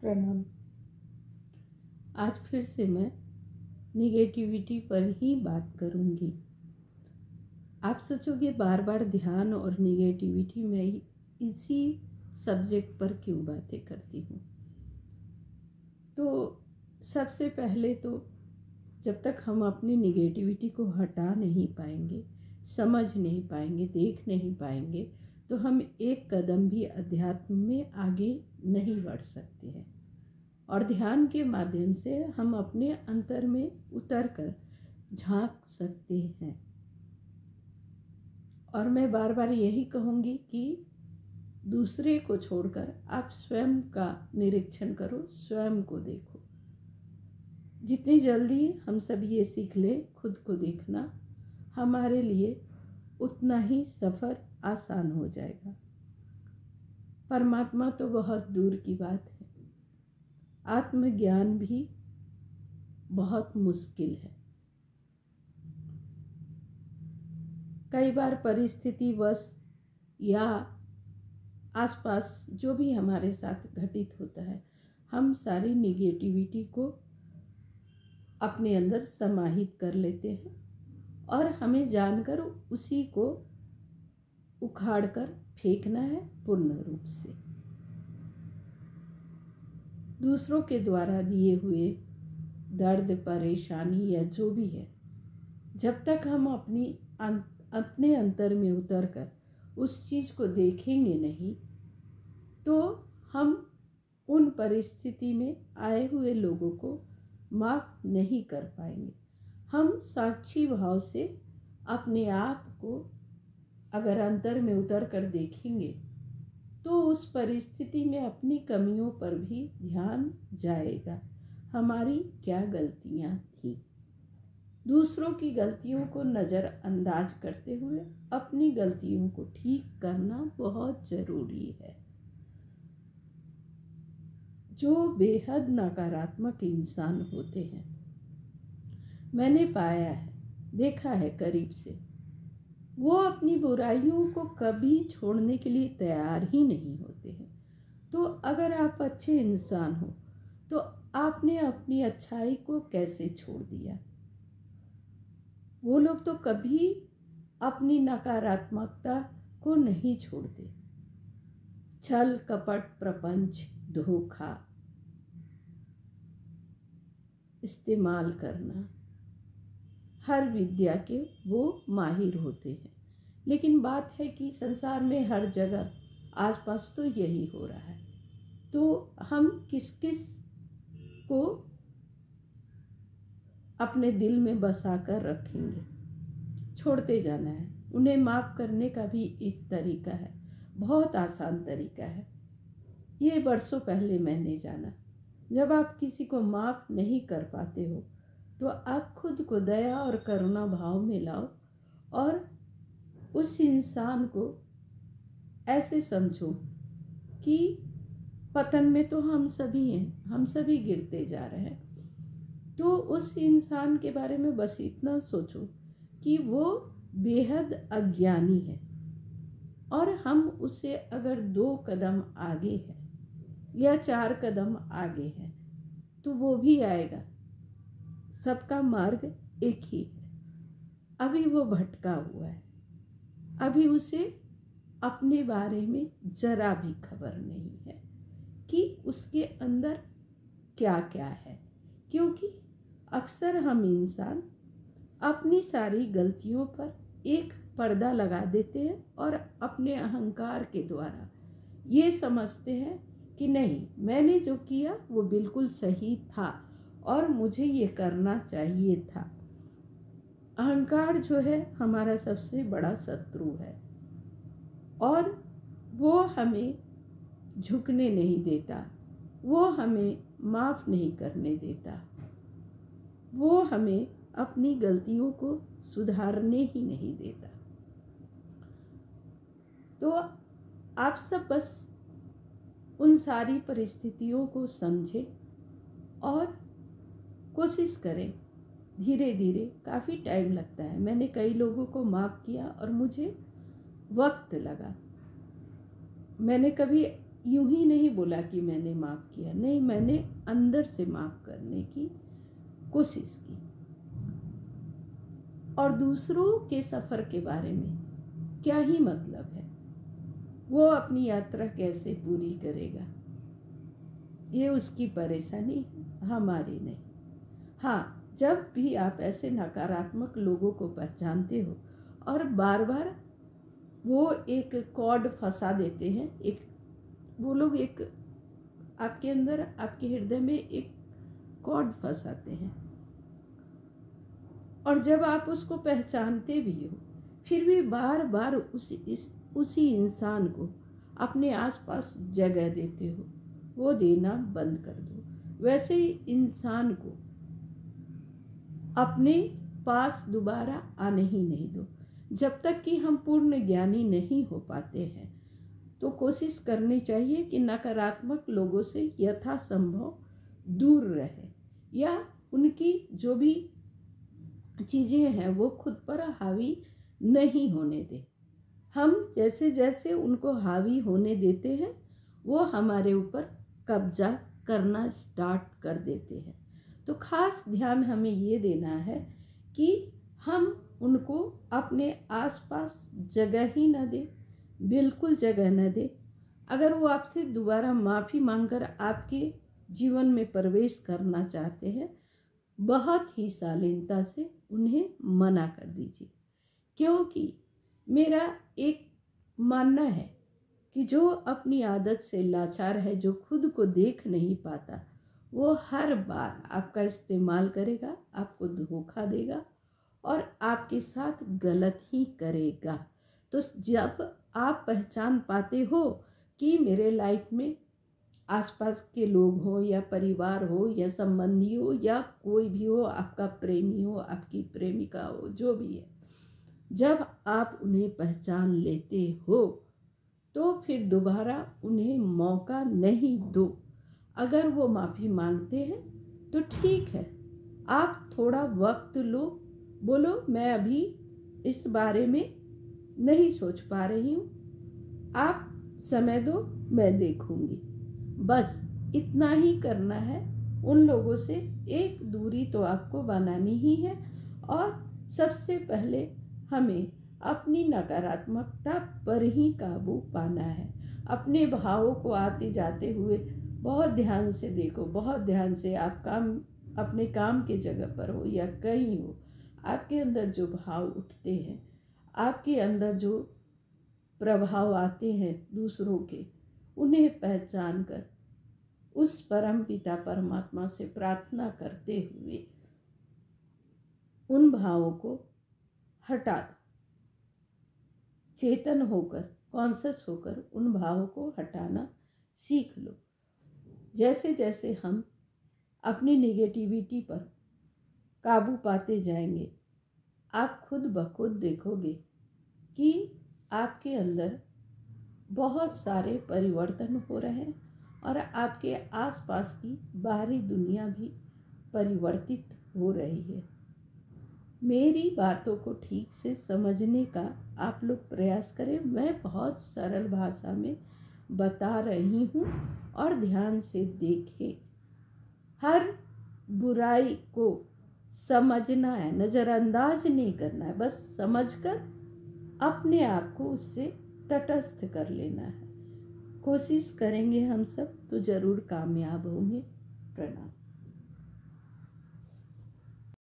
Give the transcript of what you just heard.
प्रणाम। आज फिर से मैं निगेटिविटी पर ही बात करूंगी। आप सोचोगे बार बार ध्यान और निगेटिविटी में इसी सब्जेक्ट पर क्यों बातें करती हूँ। तो सबसे पहले तो जब तक हम अपनी निगेटिविटी को हटा नहीं पाएंगे, समझ नहीं पाएंगे, देख नहीं पाएंगे, तो हम एक कदम भी अध्यात्म में आगे नहीं बढ़ सकते हैं। और ध्यान के माध्यम से हम अपने अंतर में उतर कर झांक सकते हैं। और मैं बार बार यही कहूँगी कि दूसरे को छोड़कर आप स्वयं का निरीक्षण करो, स्वयं को देखो। जितनी जल्दी हम सब ये सीख लें खुद को देखना, हमारे लिए उतना ही सफ़र आसान हो जाएगा। परमात्मा तो बहुत दूर की बात है, आत्मज्ञान भी बहुत मुश्किल है। कई बार परिस्थितिवश या आसपास जो भी हमारे साथ घटित होता है, हम सारी निगेटिविटी को अपने अंदर समाहित कर लेते हैं और हमें जानकर उसी को उखाड़कर फेंकना है पूर्ण रूप से। दूसरों के द्वारा दिए हुए दर्द, परेशानी या जो भी है, जब तक हम अपने अंतर में उतरकर उस चीज़ को देखेंगे नहीं, तो हम उन परिस्थिति में आए हुए लोगों को माफ़ नहीं कर पाएंगे। हम साक्षी भाव से अपने आप को अगर अंतर में उतर कर देखेंगे तो उस परिस्थिति में अपनी कमियों पर भी ध्यान जाएगा। हमारी क्या गलतियां थी। दूसरों की गलतियों को नज़रअंदाज करते हुए अपनी गलतियों को ठीक करना बहुत ज़रूरी है। जो बेहद नकारात्मक इंसान होते हैं, मैंने पाया है, देखा है करीब से, वो अपनी बुराइयों को कभी छोड़ने के लिए तैयार ही नहीं होते हैं। तो अगर आप अच्छे इंसान हो तो आपने अपनी अच्छाई को कैसे छोड़ दिया। वो लोग तो कभी अपनी नकारात्मकता को नहीं छोड़ते। छल, कपट, प्रपंच, धोखा, इस्तेमाल करना, हर विद्या के वो माहिर होते हैं। लेकिन बात है कि संसार में हर जगह आसपास तो यही हो रहा है। तो हम किस किस को अपने दिल में बसा कर रखेंगे। छोड़ते जाना है। उन्हें माफ़ करने का भी एक तरीका है, बहुत आसान तरीका है। ये बरसों पहले मैंने जाना। जब आप किसी को माफ़ नहीं कर पाते हो तो आप खुद को दया और करुणा भाव में लाओ और उस इंसान को ऐसे समझो कि पतन में तो हम सभी हैं, हम सभी गिरते जा रहे हैं। तो उस इंसान के बारे में बस इतना सोचो कि वो बेहद अज्ञानी है और हम उससे अगर 2 कदम आगे हैं या 4 कदम आगे हैं तो वो भी आएगा। सबका मार्ग एक ही है। अभी वो भटका हुआ है, अभी उसे अपने बारे में जरा भी खबर नहीं है कि उसके अंदर क्या क्या है। क्योंकि अक्सर हम इंसान अपनी सारी गलतियों पर एक पर्दा लगा देते हैं और अपने अहंकार के द्वारा ये समझते हैं कि नहीं, मैंने जो किया वो बिल्कुल सही था और मुझे ये करना चाहिए था। अहंकार जो है हमारा सबसे बड़ा शत्रु है और वो हमें झुकने नहीं देता, वो हमें माफ़ नहीं करने देता, वो हमें अपनी गलतियों को सुधारने ही नहीं देता। तो आप सब बस उन सारी परिस्थितियों को समझें और कोशिश करें। धीरे धीरे, काफ़ी टाइम लगता है। मैंने कई लोगों को माफ़ किया और मुझे वक्त लगा। मैंने कभी यूं ही नहीं बोला कि मैंने माफ़ किया, नहीं, मैंने अंदर से माफ़ करने की कोशिश की। और दूसरों के सफ़र के बारे में क्या ही मतलब है, वो अपनी यात्रा कैसे पूरी करेगा, ये उसकी परेशानी है, हमारी नहीं। हाँ, जब भी आप ऐसे नकारात्मक लोगों को पहचानते हो और बार बार वो एक कॉर्ड फंसा देते हैं, वो लोग एक आपके अंदर, आपके हृदय में एक कॉर्ड फंसाते हैं, और जब आप उसको पहचानते भी हो फिर भी बार बार उसी इंसान को अपने आसपास जगह देते हो, वो देना बंद कर दो। वैसे ही इंसान को अपने पास दोबारा आने ही नहीं दो। जब तक कि हम पूर्ण ज्ञानी नहीं हो पाते हैं तो कोशिश करनी चाहिए कि नकारात्मक लोगों से यथासंभव दूर रहे, या उनकी जो भी चीज़ें हैं वो खुद पर हावी नहीं होने दें। हम जैसे जैसे उनको हावी होने देते हैं वो हमारे ऊपर कब्जा करना स्टार्ट कर देते हैं। तो खास ध्यान हमें ये देना है कि हम उनको अपने आसपास जगह ही न दें, बिल्कुल जगह न दें। अगर वो आपसे दोबारा माफ़ी मांगकर आपके जीवन में प्रवेश करना चाहते हैं, बहुत ही शालीनता से उन्हें मना कर दीजिए। क्योंकि मेरा एक मानना है कि जो अपनी आदत से लाचार है, जो खुद को देख नहीं पाता, वो हर बार आपका इस्तेमाल करेगा, आपको धोखा देगा और आपके साथ गलत ही करेगा। तो जब आप पहचान पाते हो कि मेरे लाइफ में आसपास के लोग हो या परिवार हो या संबंधी हो या कोई भी हो, आपका प्रेमी हो, आपकी प्रेमिका हो, जो भी है, जब आप उन्हें पहचान लेते हो तो फिर दोबारा उन्हें मौका नहीं दो। अगर वो माफ़ी मांगते हैं तो ठीक है, आप थोड़ा वक्त लो, बोलो मैं अभी इस बारे में नहीं सोच पा रही हूँ, आप समय दो, मैं देखूंगी। बस इतना ही करना है। उन लोगों से एक दूरी तो आपको बनानी ही है, और सबसे पहले हमें अपनी नकारात्मकता पर ही काबू पाना है। अपने भावों को आते जाते हुए बहुत ध्यान से देखो, बहुत ध्यान से। आप अपने काम के जगह पर हो या कहीं हो, आपके अंदर जो भाव उठते हैं, आपके अंदर जो प्रभाव आते हैं दूसरों के, उन्हें पहचान कर उस परम पिता परमात्मा से प्रार्थना करते हुए उन भावों को हटा दो। चेतन होकर, कॉन्शस होकर उन भावों को हटाना सीख लो। जैसे जैसे हम अपनी नेगेटिविटी पर काबू पाते जाएंगे, आप खुद ब खुद देखोगे कि आपके अंदर बहुत सारे परिवर्तन हो रहे हैं और आपके आसपास की बाहरी दुनिया भी परिवर्तित हो रही है। मेरी बातों को ठीक से समझने का आप लोग प्रयास करें। मैं बहुत सरल भाषा में बता रही हूँ और ध्यान से देखें। हर बुराई को समझना है, नज़रअंदाज नहीं करना है, बस समझकर अपने आप को उससे तटस्थ कर लेना है। कोशिश करेंगे हम सब तो ज़रूर कामयाब होंगे।